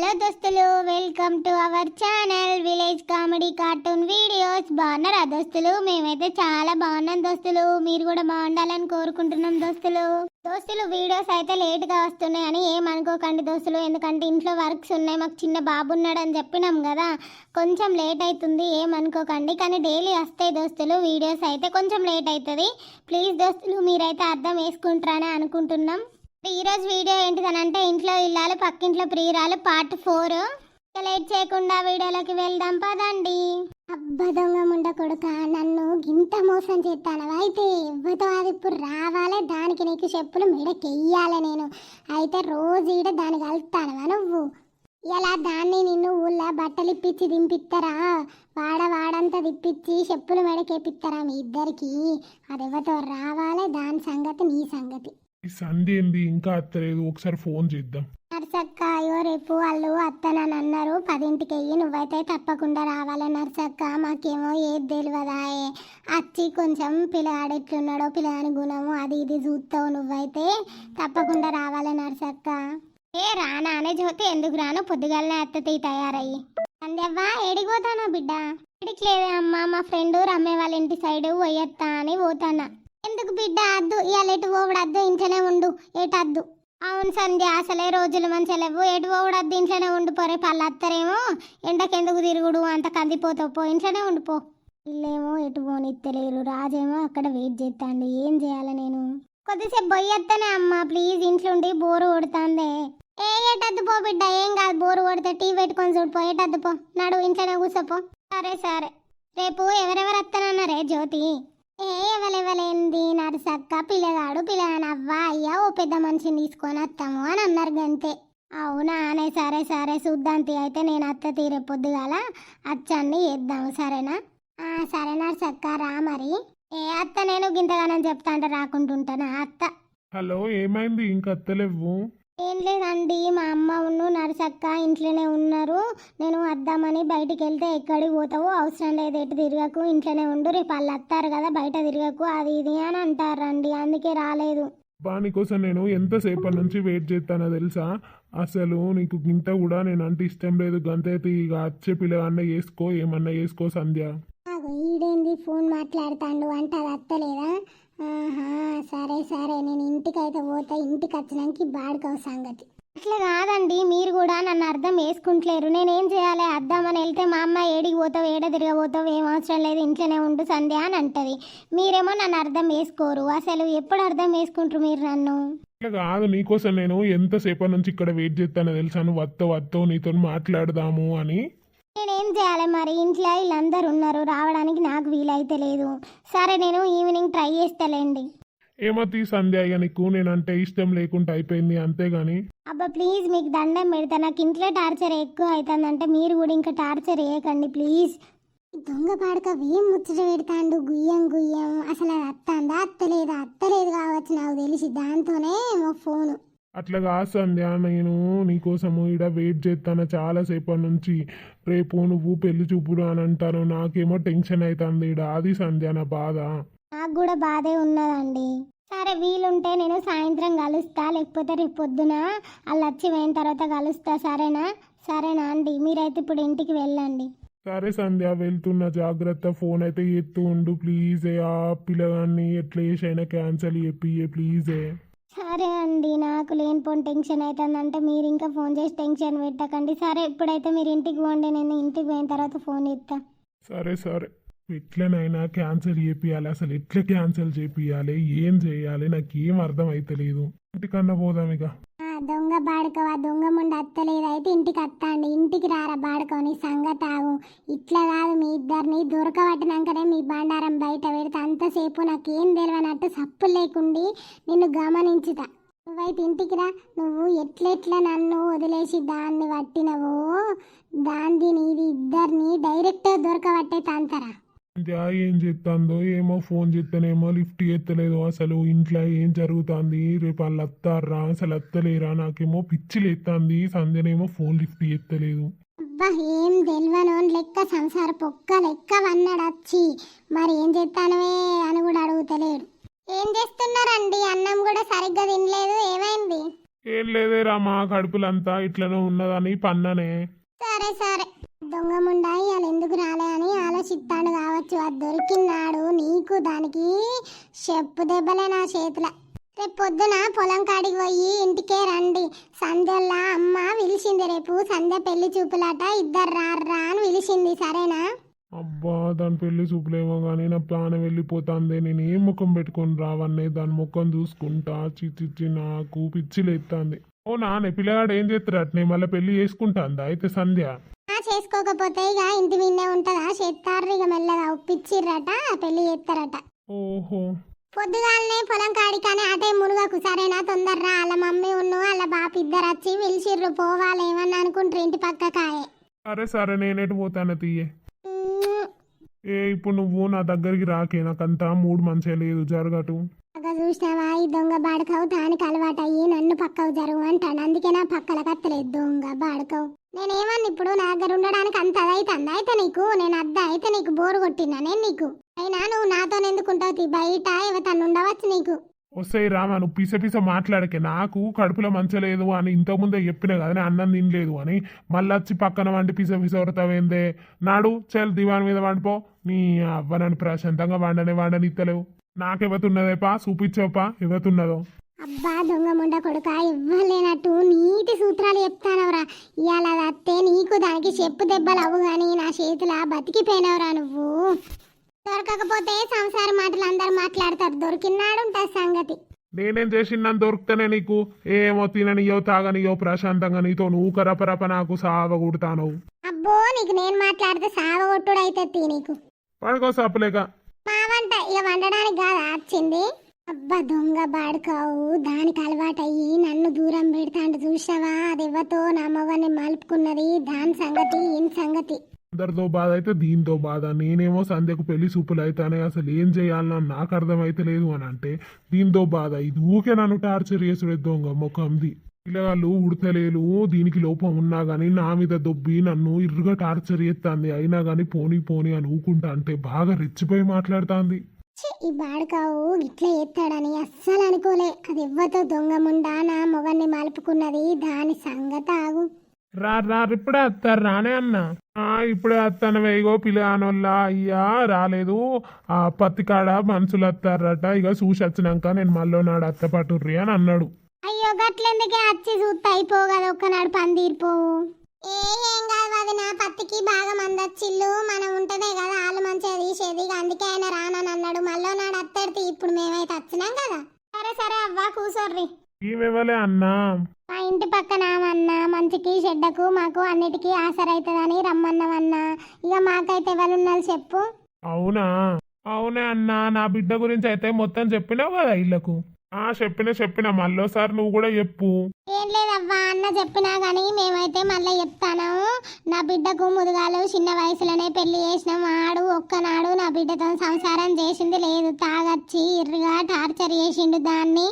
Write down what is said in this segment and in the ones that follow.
Hello దోస్తులు, welcome to our channel village comedy cartoon videos. బాగున్నారా దోస్తులు? మేమైతే చాలా బాగున్నాం దోస్తులు. మీరు కూడా బాగుండాలని కోరుకుంటున్నాం దోస్తులు. వీడియోస్ అయితే లేట్గా వస్తున్నాయని ఏమనుకోకండి దోస్తులు, ఎందుకంటే ఇంట్లో వర్క్స్ ఉన్నాయి. మాకు చిన్న బాబు ఉన్నాడని చెప్పినాం కదా, కొంచెం లేట్ అవుతుంది, ఏమనుకోకండి. కానీ డైలీ వస్తాయి దోస్తులు వీడియోస్, అయితే కొంచెం లేట్ అవుతుంది. ప్లీజ్ దోస్తులు మీరైతే అర్థం వేసుకుంటారని అనుకుంటున్నాం. ఈరోజు వీడియో ఏంటిదనంటే ఇంట్లో ఇల్లాలు పక్కింట్లో ప్రియురాలు పార్ట్ 4. లేట్ చేయకుండా వీడియోలోకి వెళ్దాం పదండి. అబ్బా దొంగ ముండ కొడుక, నన్ను గింత మోసం చేస్తానవా? అయితే ఇవ్వతో అది ఇప్పుడు రావాలే, దానికి నీకు చెప్పులు మెడకెయ్యాలి నేను. అయితే రోజు ఈడ దాన్ని కలుపుతానవా నువ్వు? ఇలా దాన్ని నిన్ను ఊళ్ళో బట్టలు ఇప్పించి దింపిస్తారా? వాడంతా తిప్పించి చెప్పులు మెడకేపిస్తారా మీ ఇద్దరికి? అది ఇవ్వతో రావాలే, దాని సంగతి నీ సంగతి. ఈ సంధి ఏంది ఇంకా అత్తలేదు? ఒకసారి ఫోన్ చేద్దాం. నర్సక్క, అయ్యో రేపు వాళ్ళు అత్తనని అన్నారు, 10ంటికి అయ్యి నువ్వైతే తప్పకుండా రావాలి నర్సక్క. మాకేమో ఏది తెలియదాయే, వచ్చి కొంచెం పిల్లగాడు ఎట్లున్నాడో, పిల్లగాని గుణము అది ఇది చూస్తావు, నువ్వైతే తప్పకుండా రావాలి నర్సక్క. రానా అనే జ్యోతి, ఎందుకు రాను? పొద్దుగాలనే అత్తతి తయారయ్యి. అందేవ్వా ఏడిపోతానా బిడ్డ? ఎడికి లేదే అమ్మ, మా ఫ్రెండ్ రమ్మే వాళ్ళ ఇంటి సైడ్ పోయొత్తా అని పోతానా. ఎందుకు బిడ్డ? అద్దు, ఇవాళ ఎటు పోవడద్దు, ఇంట్లోనే ఉండు, ఏటద్దు. అవును సంధ్య, అసలే రోజులు మంచిగా లేవు, ఎటు పోవడద్దు, ఇంట్లోనే ఉండిపోరే. పళ్ళు అత్తరేమో ఎండకెందుకు తిరుగుడు, అంత కందిపోతావు, పో ఇంట్లోనే ఉండిపో. వీళ్ళేమో ఎటు పోనిత్తలేరు, రాజేమో అక్కడ వెయిట్ చేస్తాండి. ఏం చేయాలి నేను? కొద్దిసేపు పోయొత్తనే అమ్మ, ప్లీజ్, ఇంట్లో ఉండి బోరు కొడుతాందే. ఏటద్దు పో బిడ్డ, ఏం కాదు, బోరు కొడితే టీ పెట్టుకొని చూడిపో, ఏటద్దు పో, నడు ఇంట్లోనే కూర్చోపో. సరే సరే. రేపు ఎవరెవరు వస్తానన్నారే జ్యోతి? ఎవలేంది నర్సక్క, పిల్లగాడు పిల్లగానవ్వ అయ్యా ఓ పెద్ద మనిషిని తీసుకొని వస్తాము అని అన్నారు గంతే. అవునా అనే, సరే సరే చూద్దాంతి. అయితే నేను అత్త తీరే పొద్దుగాల అచ్చండి వేద్దాము, సరేనా? సరే నర్సక్క, రా మరి. అత్త నేను గింతగానని చెప్తా అంటే రాకుంటుంటానా అత్త? హలో, ఏమైంది ఇంకా అత్తలేవు? ఏం లేదండి, మా అమ్మ ఉన్ను నర్సక్క ఇంట్లోనే ఉన్నారు. నేను వద్దామని బయటికి వెళ్తే ఎక్కడికి పోతావు, అవసరం లేదు, ఎటు తిరగకు, ఇంట్లోనే ఉండు, రేపు వాళ్ళు వస్తారు కదా, బయట తిరగకు అది ఇది అని అంటారండి, అందుకే రాలేదు. నీకోసం నేను ఎంతసేపటి నుంచి వెయిట్ చేస్తానో తెలుసా? అసలు నీకు గింత కూడా నేను అంటే ఇష్టం లేదు, గంతైతే ఇక వచ్చే పిల్లగాన్న వేసుకో, ఏమన్నా వేసుకో సంధ్య. ఈడేంది ఫోన్ మాట్లాడుతాండు అంటే అది అత్తలేదా? సరే సరే, నేను ఇంటికైతే పోతా, ఇంటికి వచ్చినానికి బాడుకోవు సంగతి. అట్లా కాదండి, మీరు కూడా నన్ను అర్థం వేసుకుంటలేరు. నేనేం చేయాలి? అద్దామని వెళ్తే మా అమ్మ ఏడికి పోతావు, ఏడ తిరగబోతావు, ఏం అవసరం లేదు, ఇంట్లోనే ఉండు సంధ్య అని అంటది. మీరేమో నన్ను అర్థం వేసుకోరు. అసలు ఎప్పుడు అర్థం వేసుకుంటారు మీరు నన్ను? అట్లా కాదు, నీకోసం నేను ఎంతసేపటి నుంచి ఇక్కడ వెయిట్ చేస్తానో తెలుసా? నువ్వు వస్తావు నీతో మాట్లాడదాము అని. నేనేం చేయాలి మరి? ఇంట్లో వీళ్ళందరూ ఉన్నారు, రావడానికి నాకు వీలైతే లేదు. సరే నేను ఈవినింగ్ ట్రై చేస్తాలేండి. ఏమతి సంధ్య, ఇక నీకు నేనంటే ఇష్టం లేకుండా అయిపోయింది, అంతేగాని. అబ్బా ప్లీజ్, మీకు దండం పెడతా, నాకు ఇంట్లో టార్చర్ ఎక్కువ అవుతుందంటే మీరు కూడా ఇంకా టార్చర్ వేయకండి ప్లీజ్. దొంగ పాడక ఏం ముచ్చట పెడతాండు, గుయ్యం గుయ్యం. అసలు అది అత్తందా అత్తలేదు కావచ్చు, నాకు తెలిసి దాంతోనే మా ఫోను. అట్లా కాదు సంధ్య, నేను నీకోసము ఇక్కడ వెయిట్ చేస్తాను చాలాసేపటి నుంచి. రేపు నువ్వు పెళ్లి చూపుడు అని అంటాను, నాకేమో టెన్షన్ అవుతుంది ఇక్కడ, అది సంధ్య నా బాధ. నాకు కూడా బాధే ఉన్నదండి. సరే వీలుంటే నేను సాయంత్రం కలుస్తా, లేకపోతే రేపు పొద్దున వాళ్ళు వచ్చి పోయిన తర్వాత కలుస్తా, సరేనా? సరేనా అండి, మీరైతే ఇప్పుడు ఇంటికి వెళ్ళండి. సరే సంధ్య, వెళ్తున్నా, జాగ్రత్త. ఫోన్ అయితే ఎత్తు ఉండు ప్లీజే. ఆ పిల్లగాన్ని ఎట్లా చేసైనా క్యాన్సిల్ చెప్పియే ప్లీజే. సరే అండి, నాకు లేనిపోని టెన్షన్ అవుతుందంటే మీరు ఇంకా ఫోన్ చేసి టెన్షన్ పెట్టకండి. సరే ఇప్పుడైతే మీరు ఇంటికి పోండి, నేను ఇంటికి పోయిన తర్వాత ఫోన్ చేస్తా. సరే సరే, ఎట్లనైనా క్యాన్సిల్ చేపియాలి. అసలు ఎట్లా క్యాన్సిల్ చేపియాలి, ఏం చేయాలి, నాకు ఏం అర్థం అయితలేదు. ఇంటికన్నా పోదాం ఇక. దొంగ బాడుకోవా, దొంగ ముందు అత్తలేదు, అయితే ఇంటికి అత్తండి. ఇంటికి రారా బాడుకోని సంగతి ఆగు. ఇట్లా కాదు, మీ ఇద్దరిని దొరకబట్టినాకనే మీ బండారం బయట పెడితే అంతసేపు నాకేం తెలియనట్టు సప్పు లేకుండి నిన్ను గమనించుతా. నువ్వైతే ఇంటికి రా. నువ్వు ఎట్లెట్లా నన్ను వదిలేసి దాన్ని పట్టినవో, దాన్ని నీది ఇద్దరిని డైరెక్ట్ దొరకబట్టే తంతరా. ఏం చెప్తాందో ఏమో, ఫోన్ చేస్తానేమో లిఫ్ట్ ఎత్తలేదు. అసలు ఇంట్లో ఏం జరుగుతుంది, రేపు వాళ్ళు అత్తారా అసలు అత్తలేరా? నాకేమో పిచ్చి లేస్తుంది. సంధ్యనేమో ఫోన్ లిఫ్ట్ ఎత్తలేదు. అబ్బా ఏం తెలియనోన్ లెక్క సంసార పొక్క లెక్క వన్నాడు వచ్చి, మరి ఏం చేస్తానవే అని కూడా అడుగుతలేడు. ఏం చేస్తున్నారండి? అన్నం కూడా సరిగ్గా తినలేదు, ఏమైంది? ఏం లేదే రామా, కడుపులంతా ఇట్లనే ఉన్నదని పన్ననే. సరే సరే, దొంగ ముండా ఇవాళ ఎందుకు రాలే అని ఆలోచిస్తాడు కావచ్చు. అది దొరికినాడు నీకు దానికి చెప్పు దెబ్బలే నా చేతుల. రేపు పొద్దున పొలం కాడికి పోయి ఇంటికే రండి. సంధ్యల్లా అమ్మ పిలిచింది, రేపు సంధ్య పెళ్లి చూపులాట, ఇద్దరు రారా అని పిలిచింది. సరేనా? అబ్బా, దాని పెళ్లి చూపులేమో కానీ నా ప్రాణం వెళ్ళిపోతుంది. నేను ఏం ముఖం పెట్టుకొని రావన్నే, దాని ముఖం చూసుకుంటా చిచ్చి నాకు పిచ్చి లేస్తుంది. ఓ నాన్న, పిల్లగాడు ఏం చేస్తారు అట్నే మళ్ళీ పెళ్లి చేసుకుంటాందా అయితే సంధ్య? చేసుకోకపోతే ఇక ఇంటి మీదే ఉంటదా, చేస్తారు ఇక మెల్లగా ఒప్పించిర్రట, పెళ్లి చేస్తారట. ఓహో, పొద్దుగాలనే పొలం కాడికానే అటే మునుగకు. సరేనా? తొందరరా. వాళ్ళ మమ్మీ ఉన్ను వాళ్ళ బాప ఇద్దరు వచ్చి పిలిచిర్రు, పోవాలి ఏమన్నా అనుకుంటారు ఇంటి పక్క కాయే. సరే సరే, నేనేటు పోతాను తీయే. ఇప్పుడు నువ్వు నా దగ్గరికి రాకే, నాకంతా మూడు మంచిగా లేదు, జరగటు. చూసినావా, ఈ దొంగ బాడకవు దానికి అలవాటు అయ్యి నన్ను పక్కకు జరుగు అంటాను. అందుకే నా పక్కల కత్తలేదు దొంగ బాడకవు. నేనేమన్నా ఇప్పుడు నా దగ్గర ఉండడానికి అంత అదైతుందా? అయితే నీకు నేను అద్దా అయితే నీకు బోరు కొట్టినా నేను నీకు? అయినా నువ్వు నాతో ఎందుకుంటావు? బయట ఎవతను ఉండవచ్చు నీకు. వస్తాయి రామా, నువ్వు పిస మాట్లాడకే. నాకు కడుపులో మంచలేదు అని ఇంతకుముందే చెప్పినా కదా, నేను అన్నం తినలేదు అని. మళ్ళీ వచ్చి పక్కన వండి పిస వరతావేందే? నాడు చెల్ దివాన్ మీద వండిపో. నీ అవ్వనని ప్రశాంతంగా వండని ఇత్తలేవు. నాకెవతున్నదేపా, చూపించవపా ఎవతున్నదో. అబ్బా దొంగ ముండ కొడుక, ఇవ్వలేనట్టు నీటి సూత్రాలు చెప్తానవరా. ఇవాళ అత్తే నీకు దానికి చెప్పు దెబ్బలు అవు గాని నా చేతుల బతికిపోయినవరా నువ్వు. దొరకకపోతే సంసార మాటలు అందరు మాట్లాడతారు, దొరికినాడు ఉంటుంది సంగతి. నేనేం చేసిందని దొరికితేనే నీకు ఏమో తిననియో తాగనియో ప్రశాంతంగా నీతో నువ్వు కరపరప నాకు సావ కుడతాను. అబ్బో, నీకు నేను మాట్లాడితే సావ కొట్టుడు అయితే నీకు. పడుకో సప్పలేక. మా వంట ఇక వండడానికి కాదా వచ్చింది? అబ్బా దొంగ బాడుకావు, దానికి అలవాటయ్యి నన్ను దూరం పెడతాండు. చూసావా, అది ఎవతో నా మొగని మలుపుకున్నది. దాని సంగతి ఈయన సంగతి. అందరితో బాధ అయితే దీంతో బాధ. నేనేమో సంధ్యకు పెళ్లి చూపులు అవుతానే, అసలు ఏం చేయాలన్నా నాకు అర్థమైతే లేదు అని అంటే దీంతో బాధ. ఇది ఊకే నన్ను టార్చర్ చేసుడే దొంగ ముఖంది. పిల్లగాళ్ళు ఉడతలేలు, దీనికి లోపం ఉన్నా గానీ నా మీద దొబ్బి నన్ను ఇరుగా టార్చర్ చేస్తుంది. అయినా గానీ పోనీ అని ఊకుంటా అంటే బాగా రెచ్చిపోయి మాట్లాడుతుంది. ఈ బాడుకావు ఇట్లా ఎత్తాడని అస్సలు అనుకోలే. అది ఎవ్వతో దొంగ ముండా నా మొగన్ని మలుపుకున్నది. దాని సంగతి ఆగు. ఇప్పుడే వస్తారు రానే అన్న. ఇప్పుడే వస్తాను వేగో పిల్లగానోళ్ళ అయ్యా రాలేదు. ఆ పత్తి కాడ మనుషులు వస్తారట, ఇక చూసి వచ్చినాక నేను మళ్ళీ నాడు అత్తపట్టుర్రి అని అన్నాడు. అయ్యో గట్లెందుకే, వచ్చి చూస్తే అయిపోగదా, ఒక్కనాడు పని తీరిపోవు. ఏం కాదు, అది నా పత్తికి బాగా మంది వచ్చిల్లు. మనం ఉంటేనే కదా వాళ్ళు మంచిగా తీసేది. అందుకే ఆయన రానని అన్నాడు. మళ్ళీ నాడు అత్తడితే ఇప్పుడు మేమైతే వచ్చినాం కదా. సరే అవ్వ కూసోర్రి. ఈమెవలే అన్నా? మా ఇంటి పక్కన అన్నా, మంచికి చెడ్డకు మాకు అన్నిటికీ ఆసరైతుందని రమ్మన్నామన్నా. ఇక మాకైతే ఎవరున్నారు చెప్పు. అవునే అన్నా, నా బిడ్డ గురించి అయితే మొత్తం చెప్పినావు కదా ఇళ్ళకు. చెప్పిన మళ్ళోసారి నువ్వు కూడా చెప్పు. ఏం లేదవ్వా, అన్న చెప్పినా గానీ మేమైతే మళ్ళీ చెప్తాను. నా బిడ్డకు ముదుగాలు చిన్న వయసులోనే పెళ్లి చేసినాం. ఆడు ఒక్కనాడు నా బిడ్డతో సంసారం చేసింది లేదు. తాగచ్చి ఇర్రుగా టార్చర్ చేసిండు దాన్ని.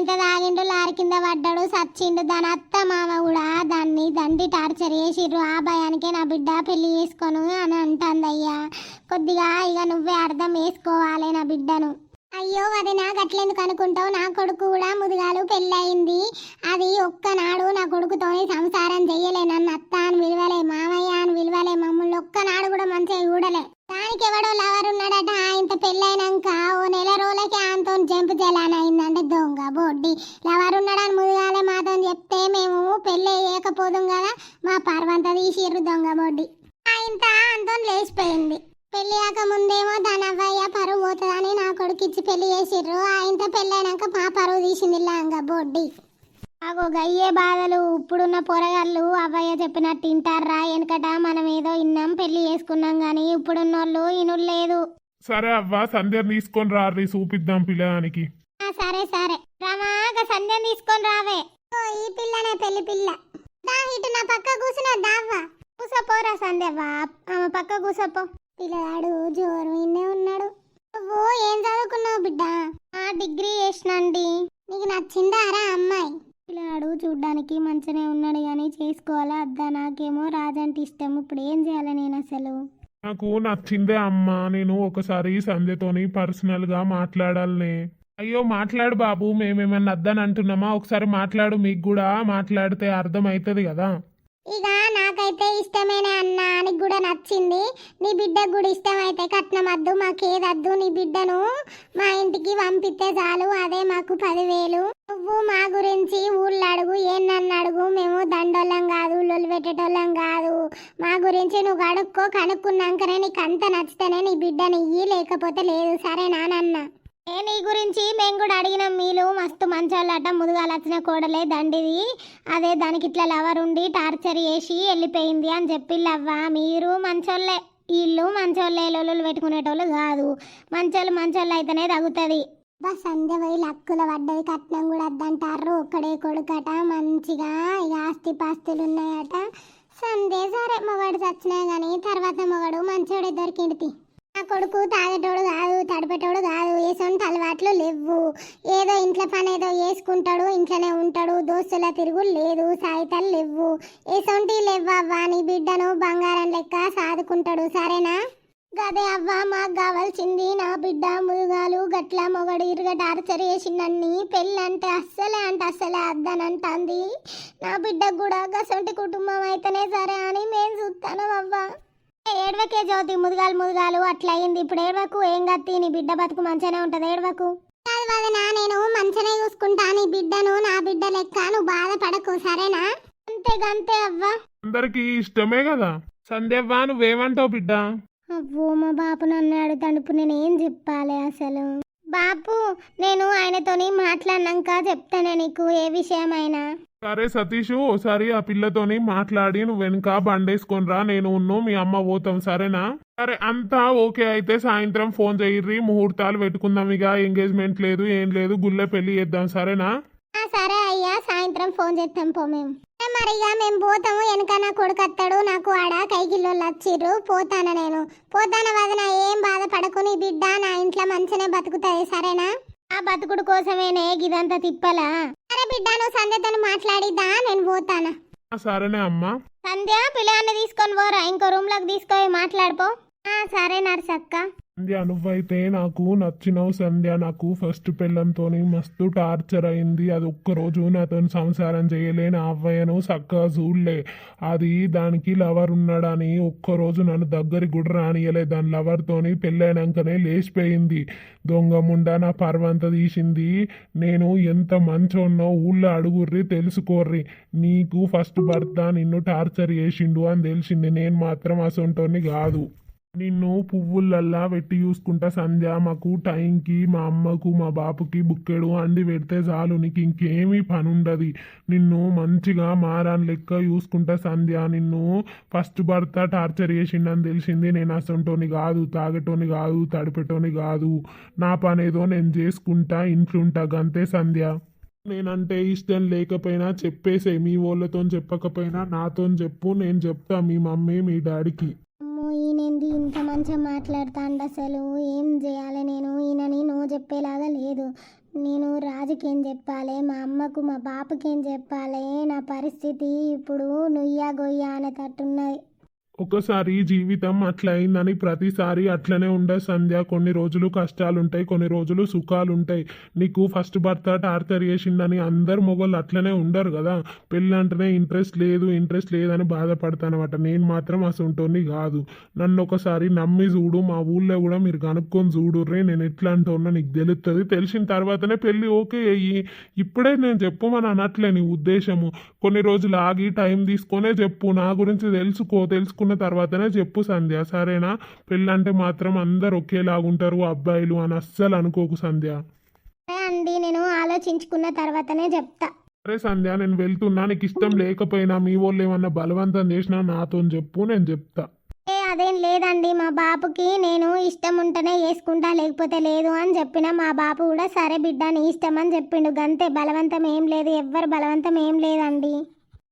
ఇంత తాగిండు, లారీ కింద పడ్డాడు, సచ్చిండు. దాని అత్త మామ కూడా దాన్ని దండి టార్చర్ చేసిర్రు. ఆ భయానికే నా బిడ్డ పెళ్లి చేసుకోను అని అంటుందయ్యా. కొద్దిగా ఇక నువ్వే అర్థం వేసుకోవాలి నా బిడ్డను. అయ్యో వదినా, గట్లెందుకు అనుకుంటావు? నా కొడుకు కూడా ముదుగాలు పెళ్ళయింది. అది ఒక్కనాడు నా కొడుకుతోని సంసారం చెయ్యలే. నన్ను అత్త అని విలువలే, మామయ్య అని విలువలే. మమ్మల్ని ఒక్కనాడు కూడా మంచిగా చూడలే. దానికి ఎవడో లవర్ ఉన్నాడట. ఇంత పెళ్ళైనాక ఓ నెల రోజులకి ఆయనతో జంపు జలాన్ అయిందంటే దొంగ బొడ్డి. లవర్ ఉన్నాడని ముదుగాలే మాతో చెప్తే మేము పెళ్ళి చేయకపోదుం కదా. మా పర్వంతా తీసిర్రు దొంగ బొడ్డి. ఇంత అంతో లేచిపోయింది. పెళ్లి కాక ముందేమో దాని అవ్వయ్య పరువు పోతుందని నా కొడుకు ఇచ్చి పెళ్లి చేసిర్రు. ఇంత పెళ్ళైనాక మా పరువు తీసింది లాంగ బొడ్డి. అగో గయ్యే బాధలు. ఇప్పుడున్న పొరగాళ్ళు అవ్వయ్య చెప్పినట్టు తింటారా? వెనకట మనం ఏదో ఇన్నాం పెళ్లి చేసుకున్నాం గాని ఇప్పుడున్నోళ్ళు ఇనులు లేదు. సరే అవ్వ, సంధ్య తీసుకొని రారి, చూపిద్దాం పిల్లగానికి. సరే రమాగ సంధ్య తీసుకొని రావే. ఈ పిల్లనే పెళ్లి పిల్ల. ఇటు నా పక్క కూర్చున్నా దావ్వా. కూసపోరా సంధ్యవ్వా, ఆమె పక్క కూసపో. పిల్లగాడు జోరు ఇన్నే ఉన్నాడు. నువ్వు ఏం చదువుకున్నావు బిడ్డ? డిగ్రీ చేసినండి. నీకు నచ్చిందారా అమ్మాయి? పిల్లగాడు చూడ్డానికి మంచిగానే ఉన్నాడు కానీ చేసుకోవాలా అద్దా? నాకేమో రాజంటే ఇష్టం. ఇప్పుడు ఏం చేయాలి నేను అసలు? నాకు నచ్చిందే అమ్మా. నేను ఒకసారి సంధ్యతోని పర్సనల్ గా మాట్లాడాలనే. అయ్యో మాట్లాడు బాబు, మేమేమన్నా అద్దని అంటున్నామా? ఒకసారి మాట్లాడు, మీకు కూడా మాట్లాడితే అర్థం అవుతుంది కదా. ఇక నాకైతే ఇష్టమేనే అన్న, అని కూడా నచ్చింది. నీ బిడ్డకు కూడా ఇష్టమైతే కట్నం వద్దు, మాకేదద్దు. నీ బిడ్డను మా ఇంటికి పంపిస్తే చాలు, అదే మాకు 10,000. నువ్వు మా గురించి ఊళ్ళో అడుగు, నన్ను అడుగు. మేము దండోళ్ళం కాదు, లొల్లి పెట్టేటోళ్ళం కాదు. మా గురించి నువ్వు అడుక్కో, కనుక్కున్నాకనే నీకు అంత నచ్చితేనే నీ బిడ్డని ఇయ్యి, లేకపోతే లేదు. సరేనా నాన్న? నీ గురించి మేము కూడా అడిగినాం. మీలు మస్తు మంచోళ్ళట, ముదుగాలు వచ్చిన కోడలే దండిది, అదే దానికి ఇట్లా లవర్ ఉండి టార్చర్ చేసి వెళ్ళిపోయింది అని చెప్పిల్లవ్వా. మీరు మంచోళ్ళే, వీళ్ళు మంచోళ్ళే, లొల్లులు పెట్టుకునేటోళ్ళు కాదు. మంచోళ్ళు అయితేనే తగ్గుతుంది. బా సంధ్య పోయి లక్కుల పడ్డది, కట్నం కూడా వద్దంటారు. ఒక్కడే కొడుకట, మంచిగా ఇక ఆస్తి పాస్తులు ఉన్నాయట. సంధ్య సరే మొగడు చచ్చినా కానీ తర్వాత మొగడు మంచోడే దొరికింది. నా కొడుకు తాగేటోడు కాదు, తడిపేటోడు కాదు, ఏసొంటి అలవాట్లు లేవు. ఏదో ఇంట్లో పని ఏదో చేసుకుంటాడు, ఇంట్లోనే ఉంటాడు, దోస్తుల తిరుగులు లేదు, సాయితాలు లేవు. ఏసొంటి లేవ్వవ్వా. నీ బిడ్డను బంగారం లెక్క సాదుకుంటాడు. సరేనా? గదే అవ్వ మాకు కావాల్సింది. నా బిడ్డ ముదుగాలు గట్ల మొగడు ఇరుగ టార్చర్ చేసిండన్ని, పెళ్ళంటే అస్సలే అద్దనంటుంది. నా బిడ్డకు కూడా గసొంటి కుటుంబం అయితేనే సరే అని మేము చూస్తాను అవ్వ. ఏడవకే జ్యోతి, ముదుగాలు అట్లా అయింది. ఇప్పుడు ఏడవకు, ఏం గత్తి, నీ బిడ్డ బతుకు మంచిగానే ఉంటది, ఏడవకు. నేను మంచిగానే చూసుకుంటా నీ బిడ్డను, నా బిడ్డ లెక్క, నువ్వు బాధపడకు. సరేనా? అంతే అవ్వ. అందరికి ఇష్టమే కదా. సంధ్యవ్వ నువ్వేమంటావు బిడ్డ? అవ్వో మా బాపు నన్ను అడుగుతాడు, నేనేం చెప్పాలి అసలు? బాపు, నేను ఆయనతోని మాట్లాడినాక చెప్తానే నీకు ఏ విషయమైనా. సరే సతీషు, ఓసారి ఆ పిల్లతోని మాట్లాడి నువ్వు వెనుక బండేసుకొని రా, నేను మీ అమ్మ పోతాం. సరేనా? సరే అంతా ఓకే అయితే సాయంత్రం ఫోన్ చేయర్రి, ముహూర్తాలు పెట్టుకుందాం. ఇక ఎంగేజ్మెంట్ లేదు, ఏం లేదు, గుళ్ళే పెళ్లి చేద్దాం. సరేనా? సరే అయ్యా, సాయంత్రం ఫోన్ చేస్తాం పో. మేము మరిగా మేము పోతాము. వెనక నా కొడుకు అత్తాడు, నాకు ఆడ కైకిల్లోళ్ళు వచ్చిర్రు. పోతాను వదిన, ఏం బాధపడకు. నీ బిడ్డ నా ఇంట్లో మంచిగానే బతుకుతుంది. సరేనా? ఆ బతుకుడు కోసమేనే గిదంతా తిప్పలా. సరే బిడ్డ, నువ్వు సంధ్యతో మాట్లాడిద్దా, నేను పోతాను. సరేనే అమ్మా. సంధ్య, పిల్లాన్ని తీసుకొని పోరా, ఇంకో రూమ్ లోకి తీసుకొని మాట్లాడుకో. సరే నర్సక్క. సంధ్య నువ్వైతే నాకు నచ్చినావు సంధ్య. నాకు ఫస్ట్ పెళ్ళంతోని మస్తు టార్చర్ అయింది. అది ఒక్కరోజు నాతో సంసారం చేయలే, నా అవ్వయ్యను చక్కగా చూడలే. అది దానికి లవర్ ఉన్నాడని ఒక్కరోజు నన్ను దగ్గరికి కూడా రానియలే. దాని లవర్తోని పెళ్ళైనాకనే లేచిపోయింది. దొంగ ముండా నా పర్వంత తీసింది. నేను ఎంత మంచోన్నో ఊళ్ళో అడుగుర్రి, తెలుసుకోర్రి. నీకు ఫస్ట్ భర్త నిన్ను టార్చర్ చేసిండు అని తెలిసింది. నేను మాత్రం అసొంటోని కాదు. నిన్ను పువ్వులల్లా పెట్టి చూసుకుంటా సంధ్య. మాకు టైంకి మా అమ్మకు మా బాపుకి బుక్కెడు అండి పెడితే చాలు, నీకు ఇంకేమీ పని ఉండదు. నిన్ను మంచిగా మారాన్ లెక్క చూసుకుంటా సంధ్య. నిన్ను ఫస్ట్ భర్త టార్చర్ చేసిండని తెలిసింది. నేను అసంటోని కాదు, తాగటోని కాదు, తడిపెటోని కాదు. నా పని ఏదో నేను చేసుకుంటా, ఇంట్లుంటా, గంతే సంధ్య. నేనంటే ఇష్టం లేకపోయినా చెప్పేసే, మీ వాళ్ళతో చెప్పకపోయినా నాతో చెప్పు, నేను చెప్తా మీ మమ్మీ మీ డాడీకి. ఈయనంది ఇంత మంచిగా మాట్లాడుతాండు, అసలు ఏం చేయాలి నేను? ఈయనని నువ్వు చెప్పేలాగా లేదు. నేను రాజుకేం చెప్పాలి, మా అమ్మకు మా బాపుకేం చెప్పాలి? నా పరిస్థితి ఇప్పుడు నుయ్యా గొయ్యా అనేటట్టున్నది. ఒకసారి జీవితం అట్లా అయిందని ప్రతిసారి అట్లనే ఉండదు సంధ్య. కొన్ని రోజులు కష్టాలుంటాయి, కొన్ని రోజులు సుఖాలుంటాయి. నీకు ఫస్ట్ భర్త టార్చర్ చేసిండని అందరు మొగోళ్ళు అట్లనే ఉండరు కదా. పెళ్ళంటేనే ఇంట్రెస్ట్ లేదని బాధపడతానమాట. నేను మాత్రం అసంటోని కాదు. నన్ను ఒకసారి నమ్మి చూడు, మా ఊళ్ళో కూడా మీరు కనుక్కొని చూడుర్రే, నేను ఎట్లా అంటున్నా నీకు తెలుస్తుంది. తెలిసిన తర్వాతనే పెళ్ళి ఓకే అయ్యి. ఇప్పుడే నేను చెప్పమని అనట్లే నీ ఉద్దేశము. కొన్ని రోజులు ఆగి టైం తీసుకొనే చెప్పు, నా గురించి తెలుసుకున్న తర్వాతనే చెప్పు సంధ్య. సరేనా? పెళ్ళంటే మాత్రం అందరు ఒకేలాగుంటారు అబ్బాయిలు అని అస్సలు అనుకోకు సంధ్య. అండి, నేను ఆలోచించుకున్న తర్వాతనే చెప్తా. సరే సంధ్య, నేను వెళ్తున్నా. నీకు ఇష్టం లేకపోయినా, మీ వాళ్ళు ఏమన్నా బలవంతం చేసినా నాతో చెప్పు, నేను చెప్తా. అదేం లేదండి, మా బాపుకి నేను ఇష్టం ఉంటేనే వేసుకుంటా, లేకపోతే లేదు అని చెప్పిన. మా బాపు కూడా సరే బిడ్డ నీ ఇష్టం అని చెప్పిండు, గంతే. బలవంతం ఏం లేదు, ఎవ్వరు బలవంతం ఏం లేదండి.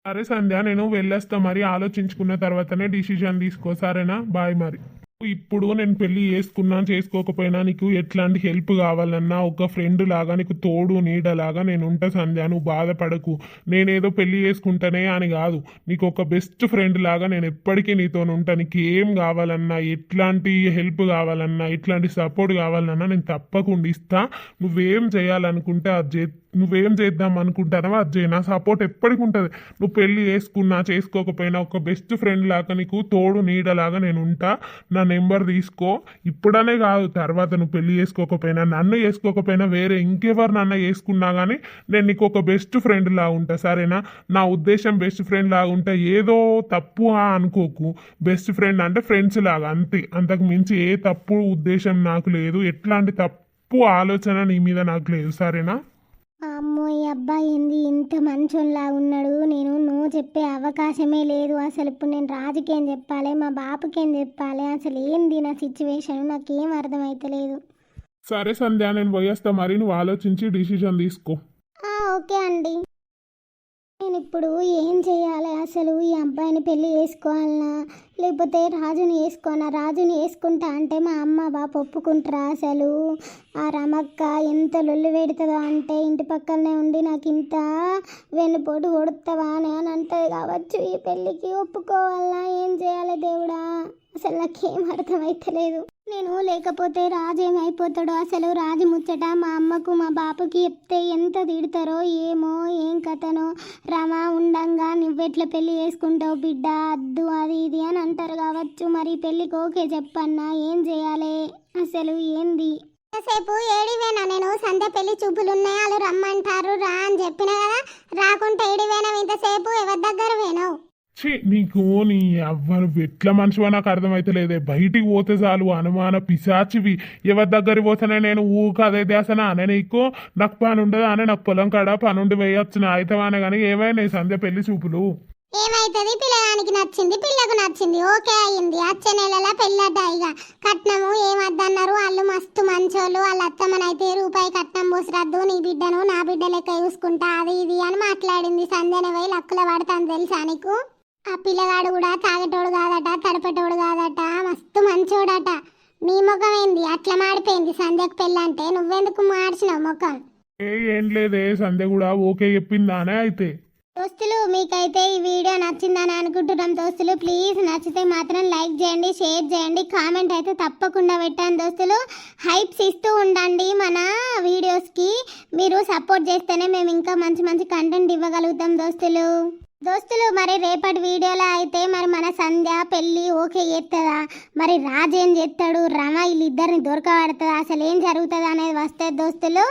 సరే సంధ్య, నేను వెళ్ళేస్తా. మరి ఆలోచించుకున్న తర్వాతనే డిసిజన్ తీసుకో. సరేనా? బాయ్ మరి. ఇప్పుడు నేను పెళ్లి చేసుకున్నా చేసుకోకపోయినా నీకు ఎట్లాంటి హెల్ప్ కావాలన్నా ఒక ఫ్రెండ్ లాగా నీకు తోడు నీడలాగా నేను ఉంటా సంధ్య. నువ్వు బాధపడకు. నేనేదో పెళ్లి చేసుకుంటానే అని కాదు, నీకు ఒక బెస్ట్ ఫ్రెండ్ లాగా నేను ఎప్పటికీ నీతో ఉంటా. నీకు ఏం కావాలన్నా, ఎట్లాంటి హెల్ప్ కావాలన్నా, ఎట్లాంటి సపోర్ట్ కావాలన్నా నేను తప్పకుండా ఇస్తా. నువ్వేం చేయాలనుకుంటే అది నువ్వేం చేద్దాం అనుకుంటానో అది చేయి. నా సపోర్ట్ ఎప్పటికి ఉంటుంది. నువ్వు పెళ్లి చేసుకున్నా చేసుకోకపోయినా ఒక బెస్ట్ ఫ్రెండ్ లాగా నీకు తోడు నీడలాగా నేను ఉంటా. నా నెంబర్ తీసుకో. ఇప్పుడనే కాదు, తర్వాత నువ్వు పెళ్లి చేసుకోకపోయినా, నన్ను చేసుకోకపోయినా, వేరే ఇంకెవరు నన్ను చేసుకున్నా కానీ నేను నీకు ఒక బెస్ట్ ఫ్రెండ్ లాగా ఉంటా, సరేనా? నా ఉద్దేశం బెస్ట్ ఫ్రెండ్ లాగా ఉంటా, ఏదో తప్పు అనుకోకు. బెస్ట్ ఫ్రెండ్ అంటే ఫ్రెండ్స్ లాగా అంతే, అంతకు మించి ఏ తప్పు ఉద్దేశం నాకు లేదు, ఎట్లాంటి తప్పు ఆలోచన నీ మీద నాకు లేదు, సరేనా? అమ్మో ఈ అబ్బాయి ఏంది ఇంత మంచోళ్ళలా ఉన్నాడు. నేను నో చెప్పే అవకాశమే లేదు. అసలు ఇప్పుడు నేను రాజుకేం చెప్పాలి, మా బాపుకేం చెప్పాలి, అసలు ఏంది నా సిచ్యువేషన్, నాకేం అర్థమైతలేదు. సరే సంధ్య, నేను పోయేస్తా, మరి నువ్వు ఆలోచించి డిసిజన్ తీసుకో. ఓకే అండి. నేను ఇప్పుడు ఏం చేయాలి? అసలు ఈ అబ్బాయిని పెళ్లి చేసుకోవాలనా లేకపోతే రాజుని వేసుకోనా? రాజుని వేసుకుంటా అంటే మా అమ్మ బాప ఒప్పుకుంటారా? అసలు ఆ రమక్క ఎంత లొల్లి పెడుతుందో అంటే ఇంటి పక్కనే ఉండి నాకు ఇంత వెన్నుపోటు కొడుతావా అని అంటది కావచ్చు. ఈ పెళ్ళికి ఒప్పుకోవాలా? ఏం చేయాలి దేవుడా? అసలు నాకేం అర్థమైతలేదు. నేను లేకపోతే రాజు ఏమైపోతాడో? అసలు రాజు ముచ్చట మా అమ్మకు మా బాపుకి చెప్తే ఎంత తిడతారో ఏమో, ఏం కథనో. రమా ఉండంగా నువ్వెట్లా పెళ్లి చేసుకుంటావు బిడ్డ, అద్దు అది ఇది అని అంటారు కావచ్చు. మరి పెళ్ళికి ఓకే చెప్పన్నా, ఏం చేయాలి? అసలు ఏంది? సేపు ఏడివేనా? నేను సంధ్య పెళ్లి చూపులు ఉన్నాయి, వాళ్ళు రమ్మంటారు రా అని చెప్పిన కదా. రాకుంటే ఏడివేనా? ఇంతసేపు ఎవరి దగ్గర వేనావు? నీకు నీ ఎవ్వరు ఎట్లా మనిషివో నాకు అర్థమైతలేదే. బయటికి పోతే చాలు అనుమాన పిశాచివి. ఎవరి దగ్గరికి పోతానే నేను ఊక అదే దేశనా అనే నీకు. నాకు పని ఉండదు అనే, నాకు పొలం కాడ పనుండి వేయొచ్చు అయితవానే. కానీ ఏమైనా సంధ్య పెళ్లి చూపులు ఏమైతుంది? పిల్లగానికి నచ్చింది, పిల్లకు నచ్చింది, ఓకే అయ్యింది. వచ్చే నెలలో పెళ్ళడ్డా. ఇక కట్నము ఏమద్దన్నారు వాళ్ళు, మస్తు మంచోళ్ళు. వాళ్ళ అత్తమ్మనైతే రూపాయి కట్నం పోసిరద్దు, నీ బిడ్డను నా బిడ్డ లెక్క చూసుకుంటా అది ఇది అని మాట్లాడింది. సంధ్యన పోయి లక్కుల పడతాను తెలుసా నీకు? ఆ పిల్లగాడు కూడా తాగేటోడు కాదట, తడపటోడు కాదట, మస్తు మంచోడట. నీ ముఖం ఏంది అట్లా మాడిపోయింది? సంధ్యకు పెళ్ళంటే నువ్వెందుకు మార్చినావు ముఖం? ఏం లేదే, సంధ్య కూడా ఓకే చెప్పిందానే. అయితే దోస్తులు మీకైతే ఈ వీడియో నచ్చిందని అనుకుంటున్నాం దోస్తులు. ప్లీజ్ నచ్చితే మాత్రం లైక్ చేయండి, షేర్ చేయండి, కామెంట్ అయితే తప్పకుండా పెట్టండి దోస్తులు. హైప్స్ ఇస్తూ ఉండండి మన వీడియోస్కి. మీరు సపోర్ట్ చేస్తేనే మేము ఇంకా మంచి మంచి కంటెంట్ ఇవ్వగలుగుతాం దోస్తులు. మరి రేపటి వీడియోలో అయితే మరి మన సంధ్య పెళ్ళి ఓకే చేస్తుందా, మరి రాజు ఏం చేస్తాడు, రమ వీళ్ళిద్దరిని దొరకబడుతుందా, అసలు ఏం జరుగుతుంది అనేది వస్తే దోస్తులు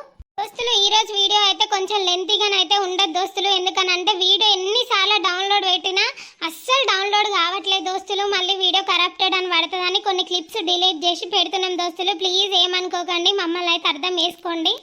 ఈ రోజు వీడియో అయితే కొంచెం లెంతీగానైతే ఉండదు దోస్తులు. ఎందుకనంటే వీడియో ఎన్నిసార్లు డౌన్లోడ్ పెట్టినా అస్సలు డౌన్లోడ్ కావట్లేదు దోస్తులు. మళ్ళీ వీడియో కరప్టెడ్ అని పడుతుందని కొన్ని క్లిప్స్ డిలీట్ చేసి పెడుతున్నాం దోస్తులు. ప్లీజ్ ఏమనుకోకండి, మమ్మల్ని అయితే అర్థం చేసుకోండి.